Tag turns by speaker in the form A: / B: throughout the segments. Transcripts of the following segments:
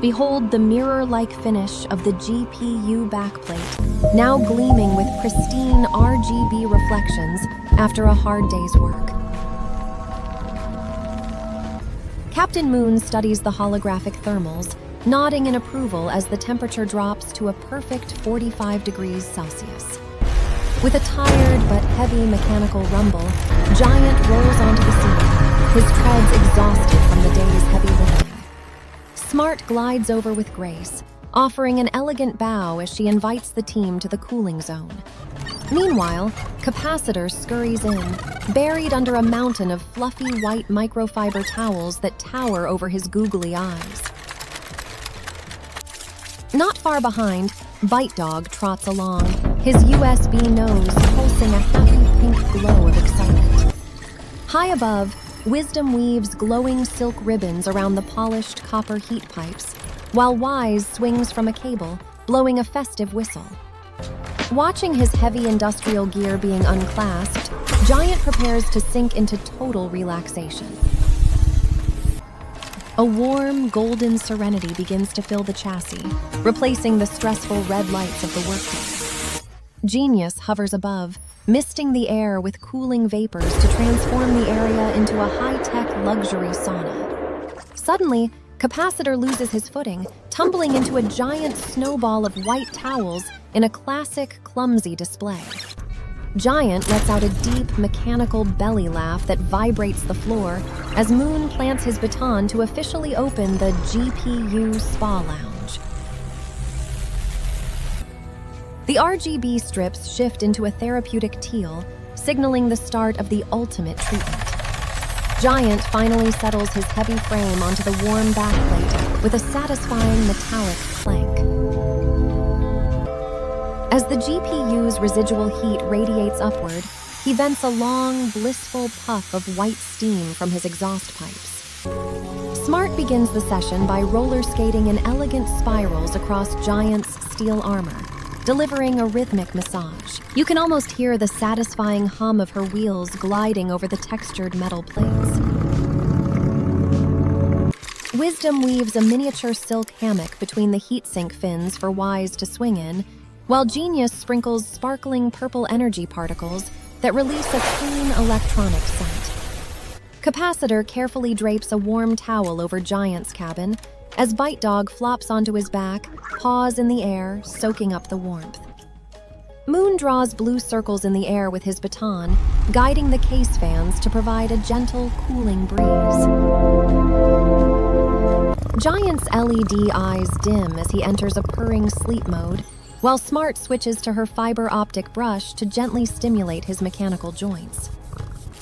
A: Behold the mirror-like finish of the GPU backplate, now gleaming with pristine RGB reflections after a hard day's work. Captain Moon studies the holographic thermals, nodding in approval as the temperature drops to a perfect 45 degrees Celsius. With a tired but heavy mechanical rumble, Giant rolls onto the scene, his treads exhausted from the day's heavy lifting. Smart glides over with grace, offering an elegant bow as she invites the team to the cooling zone. Meanwhile, CAPACITOR scurries in, buried under a mountain of fluffy white microfiber towels that tower over his googly eyes. Not far behind, Bite Dog trots along, his USB nose pulsing a happy pink glow of excitement. High above, Wisdom weaves glowing silk ribbons around the polished copper heat pipes, while Wise swings from a cable, blowing a festive whistle. Watching his heavy industrial gear being unclasped, Giant prepares to sink into total relaxation. A warm, golden serenity begins to fill the chassis, replacing the stressful red lights of the workday. Genius hovers above, misting the air with cooling vapors to transform the area into a high-tech luxury sauna. Suddenly, CAPACITOR loses his footing, tumbling into a giant snowball of white towels in a classic, clumsy display. Giant lets out a deep, mechanical belly laugh that vibrates the floor as Moon plants his baton to officially open the GPU Spa Lounge. The RGB strips shift into a therapeutic teal, signaling the start of the ultimate treatment. Giant finally settles his heavy frame onto the warm backplate with a satisfying metallic clank. As the GPU's residual heat radiates upward, he vents a long, blissful puff of white steam from his exhaust pipes. Smart begins the session by roller skating in elegant spirals across Giant's steel armor, delivering a rhythmic massage. You can almost hear the satisfying hum of her wheels gliding over the textured metal plates. Wisdom weaves a miniature silk hammock between the heatsink fins for Wise to swing in, while Genius sprinkles sparkling purple energy particles that release a clean electronic scent. CAPACITOR carefully drapes a warm towel over Giant's cabin, as Bite Dog flops onto his back, paws in the air, soaking up the warmth. Moon draws blue circles in the air with his baton, guiding the case fans to provide a gentle, cooling breeze. Giant's LED eyes dim as he enters a purring sleep mode, while Smart switches to her fiber optic brush to gently stimulate his mechanical joints.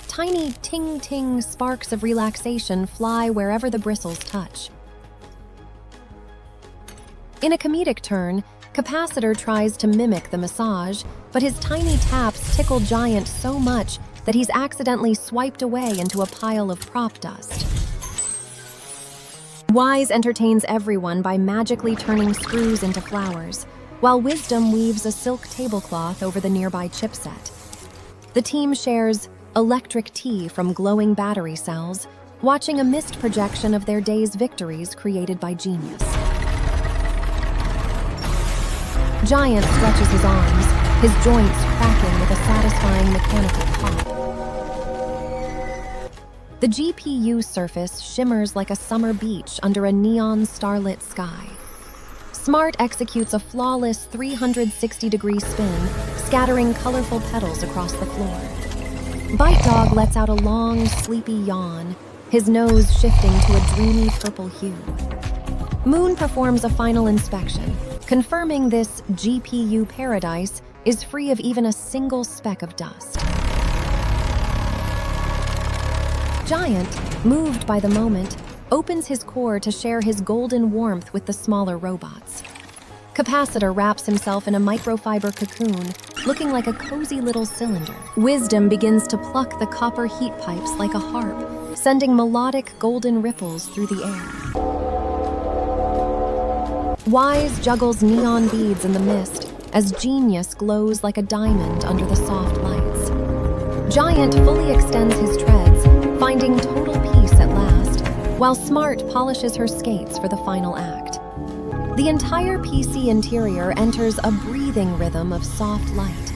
A: Tiny ting-ting sparks of relaxation fly wherever the bristles touch. In a comedic turn, CAPACITOR tries to mimic the massage, but his tiny taps tickle Giant so much that he's accidentally swiped away into a pile of prop dust. Wise entertains everyone by magically turning screws into flowers, while Wisdom weaves a silk tablecloth over the nearby chipset. The team shares electric tea from glowing battery cells, watching a mist projection of their day's victories created by Genius. Giant stretches his arms, his joints cracking with a satisfying mechanical pop. The GPU surface shimmers like a summer beach under a neon starlit sky. Smart executes a flawless 360-degree spin, scattering colorful petals across the floor. Bite Dog lets out a long, sleepy yawn, his nose shifting to a dreamy purple hue. Moon performs a final inspection, confirming this GPU paradise is free of even a single speck of dust. Giant, moved by the moment, opens his core to share his golden warmth with the smaller robots. CAPACITOR wraps himself in a microfiber cocoon, looking like a cozy little cylinder. Wisdom begins to pluck the copper heat pipes like a harp, sending melodic golden ripples through the air. Wise juggles neon beads in the mist as Genius glows like a diamond under the soft lights. Giant fully extends his treads, finding total peace at last, while Smart polishes her skates for the final act. The entire PC interior enters a breathing rhythm of soft light.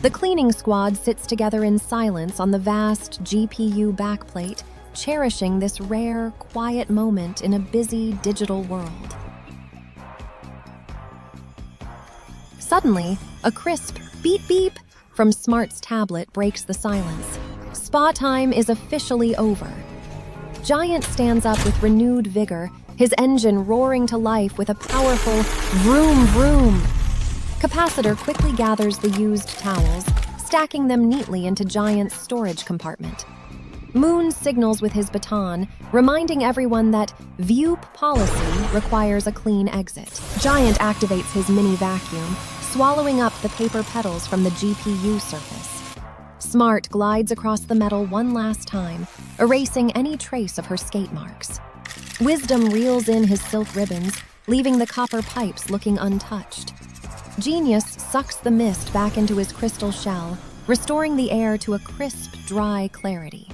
A: The cleaning squad sits together in silence on the vast GPU backplate, cherishing this rare, quiet moment in a busy digital world. Suddenly, a crisp beep beep from Smart's tablet breaks the silence. Spa time is officially over. Giant stands up with renewed vigor, his engine roaring to life with a powerful vroom vroom. Capacitor quickly gathers the used towels, stacking them neatly into Giant's storage compartment. Moon signals with his baton, reminding everyone that VUP policy requires a clean exit. Giant activates his mini vacuum, swallowing up the paper petals from the GPU surface. Smart glides across the metal one last time, erasing any trace of her skate marks. Wisdom reels in his silk ribbons, leaving the copper pipes looking untouched. Genius sucks the mist back into his crystal shell, restoring the air to a crisp, dry clarity.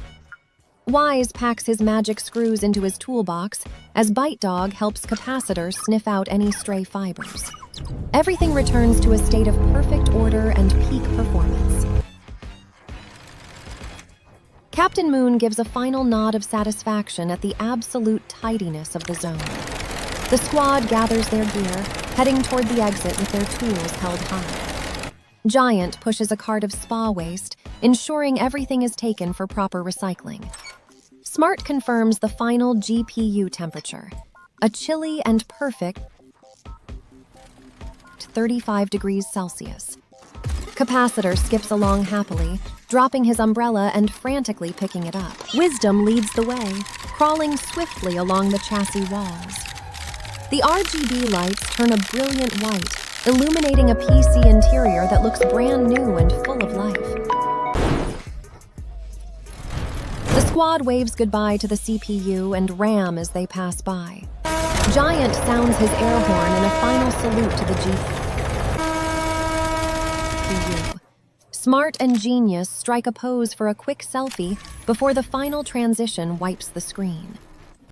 A: Wise packs his magic screws into his toolbox as Bite Dog helps Capacitor sniff out any stray fibers. Everything returns to a state of perfect order and peak performance. Captain Moon gives a final nod of satisfaction at the absolute tidiness of the zone. The squad gathers their gear, heading toward the exit with their tools held high. Giant pushes a cart of spa waste, ensuring everything is taken for proper recycling. Smart confirms the final GPU temperature, a chilly and perfect 35 degrees Celsius. Capacitor skips along happily, dropping his umbrella and frantically picking it up. Wisdom leads the way, crawling swiftly along the chassis walls. The RGB lights turn a brilliant white, illuminating a PC interior that looks brand new and full of life. The squad waves goodbye to the CPU and RAM as they pass by. Giant sounds his air horn in a final salute to the GPU. Smart and Genius strike a pose for a quick selfie before the final transition wipes the screen.